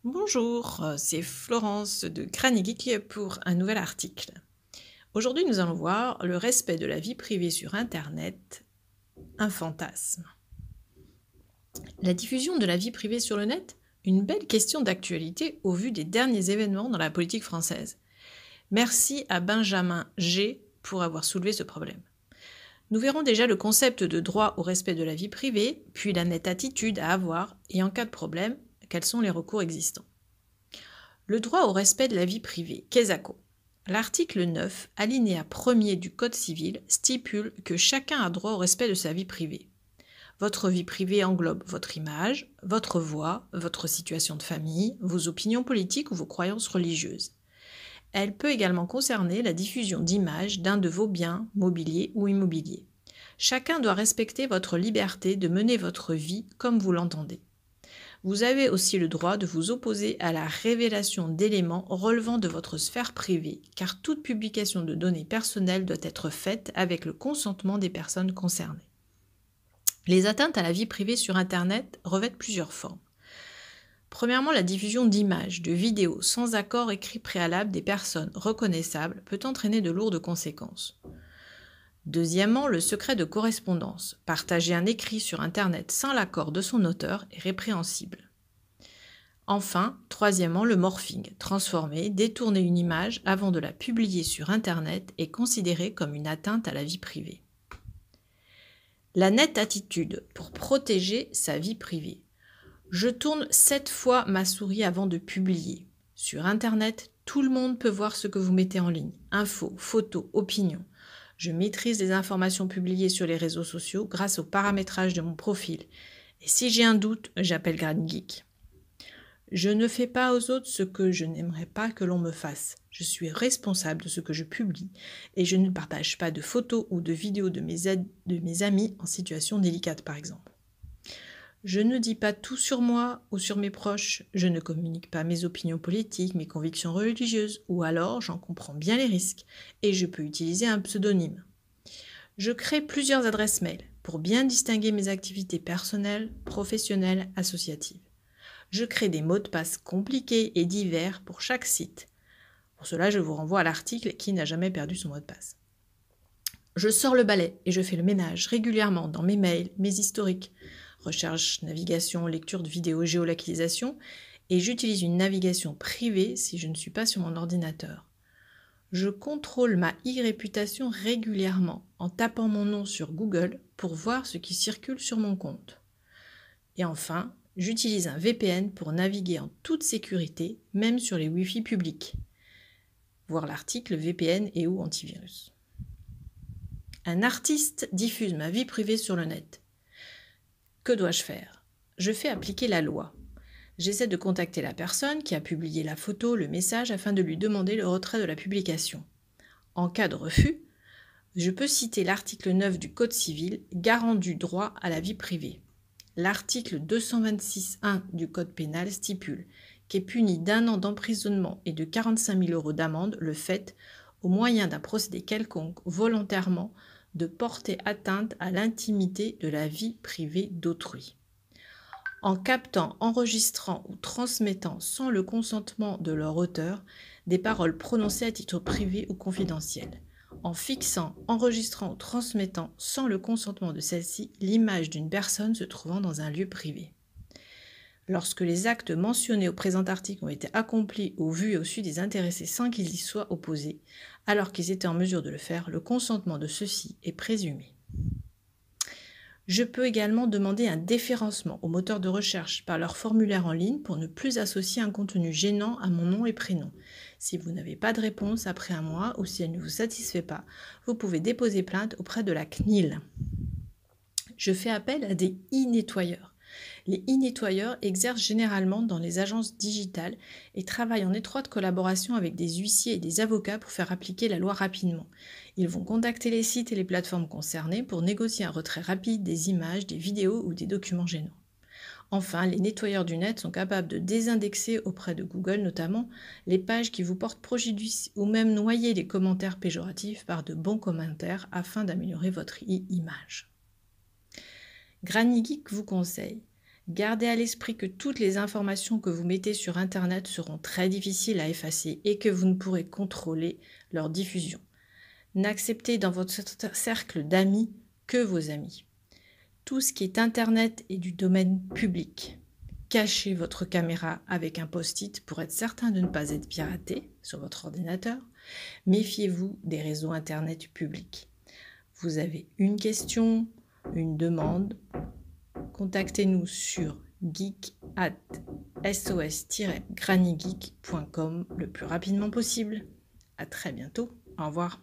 Bonjour, c'est Florence de Granny Geek pour un nouvel article. Aujourd'hui, nous allons voir le respect de la vie privée sur Internet, un fantasme. La diffusion de la vie privée sur le net, une belle question d'actualité au vu des derniers événements dans la politique française. Merci à Benjamin G pour avoir soulevé ce problème. Nous verrons déjà le concept de droit au respect de la vie privée, puis la nette attitude à avoir et en cas de problème, quels sont les recours existants. Le droit au respect de la vie privée, Quesaco. L'article 9, alinéa 1er du Code civil, stipule que chacun a droit au respect de sa vie privée. Votre vie privée englobe votre image, votre voix, votre situation de famille, vos opinions politiques ou vos croyances religieuses. Elle peut également concerner la diffusion d'images d'un de vos biens, mobiliers ou immobiliers. Chacun doit respecter votre liberté de mener votre vie comme vous l'entendez. Vous avez aussi le droit de vous opposer à la révélation d'éléments relevant de votre sphère privée, car toute publication de données personnelles doit être faite avec le consentement des personnes concernées. Les atteintes à la vie privée sur Internet revêtent plusieurs formes. Premièrement, la diffusion d'images, de vidéos sans accord écrit préalable des personnes reconnaissables peut entraîner de lourdes conséquences. Deuxièmement, le secret de correspondance. Partager un écrit sur Internet sans l'accord de son auteur est répréhensible. Enfin, troisièmement, le morphing. Transformer, détourner une image avant de la publier sur Internet est considéré comme une atteinte à la vie privée. La nette attitude pour protéger sa vie privée. Je tourne 7 fois ma souris avant de publier. Sur Internet, tout le monde peut voir ce que vous mettez en ligne. Infos, photos, opinions. Je maîtrise les informations publiées sur les réseaux sociaux grâce au paramétrage de mon profil. Et si j'ai un doute, j'appelle Granny Geek. Je ne fais pas aux autres ce que je n'aimerais pas que l'on me fasse. Je suis responsable de ce que je publie et je ne partage pas de photos ou de vidéos de mes amis en situation délicate par exemple. Je ne dis pas tout sur moi ou sur mes proches, je ne communique pas mes opinions politiques, mes convictions religieuses, ou alors j'en comprends bien les risques et je peux utiliser un pseudonyme. Je crée plusieurs adresses mail pour bien distinguer mes activités personnelles, professionnelles, associatives. Je crée des mots de passe compliqués et divers pour chaque site. Pour cela, je vous renvoie à l'article Qui n'a jamais perdu son mot de passe. Je sors le balai et je fais le ménage régulièrement dans mes mails, mes historiques, recherche, navigation, lecture de vidéos, géolocalisation, et j'utilise une navigation privée si je ne suis pas sur mon ordinateur. Je contrôle ma e-réputation régulièrement en tapant mon nom sur Google pour voir ce qui circule sur mon compte. Et enfin, j'utilise un VPN pour naviguer en toute sécurité, même sur les Wi-Fi publics. Voir l'article VPN et ou antivirus. Un artiste diffuse ma vie privée sur le net. Que dois-je faire? Je fais appliquer la loi. J'essaie de contacter la personne qui a publié la photo, le message, afin de lui demander le retrait de la publication. En cas de refus, je peux citer l'article 9 du Code civil, garant du droit à la vie privée. L'article 226.1 du Code pénal stipule qu'est puni d'1 an d'emprisonnement et de 45 000 € d'amende le fait, au moyen d'un procédé quelconque, volontairement, de porter atteinte à l'intimité de la vie privée d'autrui. En captant, enregistrant ou transmettant sans le consentement de leur auteur des paroles prononcées à titre privé ou confidentiel. En fixant, enregistrant ou transmettant sans le consentement de celle-ci l'image d'une personne se trouvant dans un lieu privé. Lorsque les actes mentionnés au présent article ont été accomplis au vu et au su des intéressés sans qu'ils y soient opposés, alors qu'ils étaient en mesure de le faire, le consentement de ceux-ci est présumé. Je peux également demander un déréférencement au moteur de recherche par leur formulaire en ligne pour ne plus associer un contenu gênant à mon nom et prénom. Si vous n'avez pas de réponse après un mois ou si elle ne vous satisfait pas, vous pouvez déposer plainte auprès de la CNIL. Je fais appel à des e-nettoyeurs. Les e-nettoyeurs exercent généralement dans les agences digitales et travaillent en étroite collaboration avec des huissiers et des avocats pour faire appliquer la loi rapidement. Ils vont contacter les sites et les plateformes concernées pour négocier un retrait rapide des images, des vidéos ou des documents gênants. Enfin, les nettoyeurs du net sont capables de désindexer auprès de Google notamment les pages qui vous portent préjudice ou même noyer les commentaires péjoratifs par de bons commentaires afin d'améliorer votre image. Granny Geek vous conseille Gardez à l'esprit que toutes les informations que vous mettez sur Internet seront très difficiles à effacer et que vous ne pourrez contrôler leur diffusion. N'acceptez dans votre cercle d'amis que vos amis. Tout ce qui est Internet est du domaine public. Cachez votre caméra avec un post-it pour être certain de ne pas être piraté sur votre ordinateur. Méfiez-vous des réseaux Internet publics. Vous avez une question, une demande, contactez-nous sur geek@sos-grannygeek.com le plus rapidement possible. À très bientôt. Au revoir.